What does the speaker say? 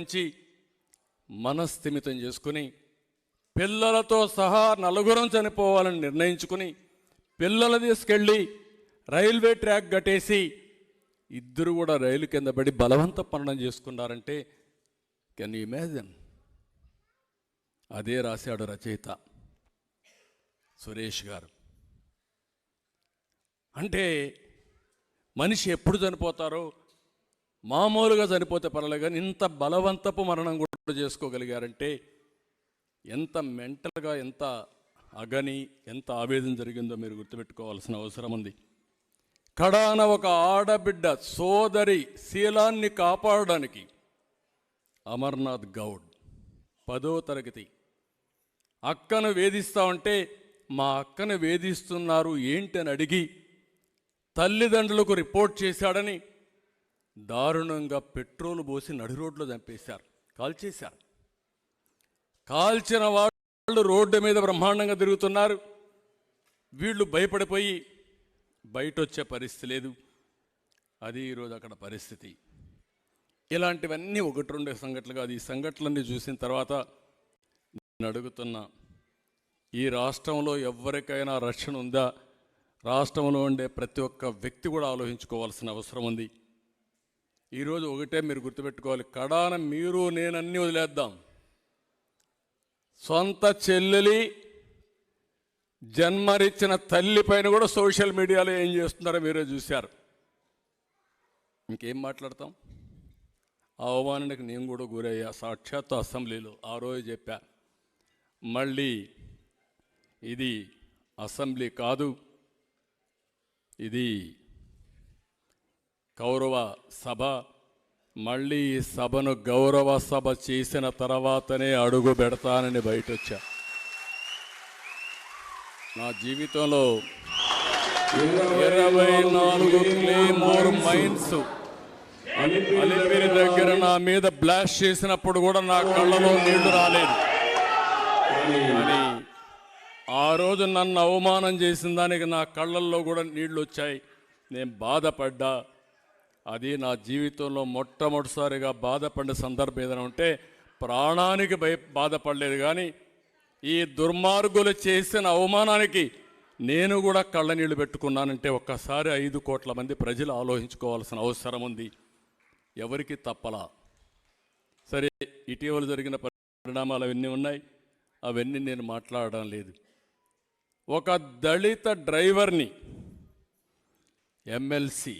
ఆలోచించి మనస్థిమితం చేసుకుని పిల్లలతో సహా నలుగురం చనిపోవాలని నిర్ణయించుకుని పిల్లలు తీసుకెళ్ళి రైల్వే ట్రాక్ కట్టేసి ఇద్దరు కూడా రైలు కింద పడి బలవంత మరణం చేసుకున్నారంటే కెన్ యూ ఇమాజిన్? అదే రాశాడు రచయిత సురేష్ గారు. అంటే మనిషి ఎప్పుడు చనిపోతారో మామూలుగా చనిపోతే పర్లేదు, కానీ ఇంత బలవంతపు మరణం కూడా చేసుకోగలిగారంటే ఎంత మెంటల్గా, ఎంత అగని, ఎంత ఆవేదన జరిగిందో మీరు గుర్తుపెట్టుకోవాల్సిన అవసరం ఉంది. కడాన ఒక ఆడబిడ్డ సోదరి శీలాన్ని కాపాడడానికి అమర్నాథ్ గౌడ్ 10వ తరగతి అక్కను వేధిస్తా ఉంటే మా అక్కను వేధిస్తున్నారు ఏంటి అని అడిగి తల్లిదండ్రులకు రిపోర్ట్ చేశాడని దారుణంగా పెట్రోల్ పోసి నడి రోడ్లో చంపేశారు, కాల్చేశారు. కాల్చిన వాళ్ళు రోడ్డు మీద బ్రహ్మాండంగా తిరుగుతున్నారు. వీళ్ళు భయపడిపోయి బయట వచ్చే పరిస్థితి లేదు. అది ఈరోజు అక్కడ పరిస్థితి. ఇలాంటివన్నీ 1-2 సంఘటనలు కాదు. ఈ సంఘటనలన్నీ చూసిన తర్వాత నేను అడుగుతున్నా, ఈ రాష్ట్రంలో ఎవరికైనా రక్షణ ఉందా? రాష్ట్రంలో ఉండే ప్రతి ఒక్క వ్యక్తి కూడా ఆలోచించుకోవాల్సిన అవసరం ఉంది. ఈరోజు ఒకటే మీరు గుర్తుపెట్టుకోవాలి, కడాన మీరు నేనన్నీ వదిలేద్దాం. సొంత చెల్లెలి జన్మనిచ్చిన తల్లి పైన కూడా సోషల్ మీడియాలో ఏం చేస్తున్నారో మీరే చూశారు. ఇంకేం మాట్లాడతాం? ఆ అవమానానికి నేను కూడా గురయ్యా సాక్షాత్తు అసెంబ్లీలో. ఆ రోజు చెప్పా, మళ్ళీ ఇది అసెంబ్లీ కాదు, ఇది గౌరవ సభ. మళ్ళీ ఈ సభను గౌరవ సభ చేసిన తర్వాతనే అడుగు పెడతానని బయటొచ్చా. నా జీవితంలో 24 క్లేమోర్ మైన్స్ అలిపిరి దగ్గర నా మీద బ్లాస్ట్ చేసినప్పుడు కూడా నా కళ్ళలో నీళ్లు రాలేదు. కానీ ఆ రోజు నన్ను అవమానం చేసిన దానికి నా కళ్ళల్లో కూడా నీళ్లు వచ్చాయి. నేను బాధపడ్డా. అది నా జీవితంలో మొట్టమొదటిసారిగా బాధపడిన సందర్భం ఏదైనా ఉంటే ప్రాణానికి బాధపడలేదు. కానీ ఈ దుర్మార్గులు చేసిన అవమానానికి నేను కూడా కళ్ళ నీళ్లు పెట్టుకున్నానంటే ఒక్కసారి 5 కోట్ల మంది ప్రజలు ఆలోచించుకోవాల్సిన అవసరం ఉంది. ఎవరికి తప్పలా. సరే, ఇటీవల జరిగిన పరిణామాలు అవన్నీ ఉన్నాయి, అవన్నీ నేను మాట్లాడడం లేదు. ఒక దళిత డ్రైవర్ని ఎమ్మెల్సీ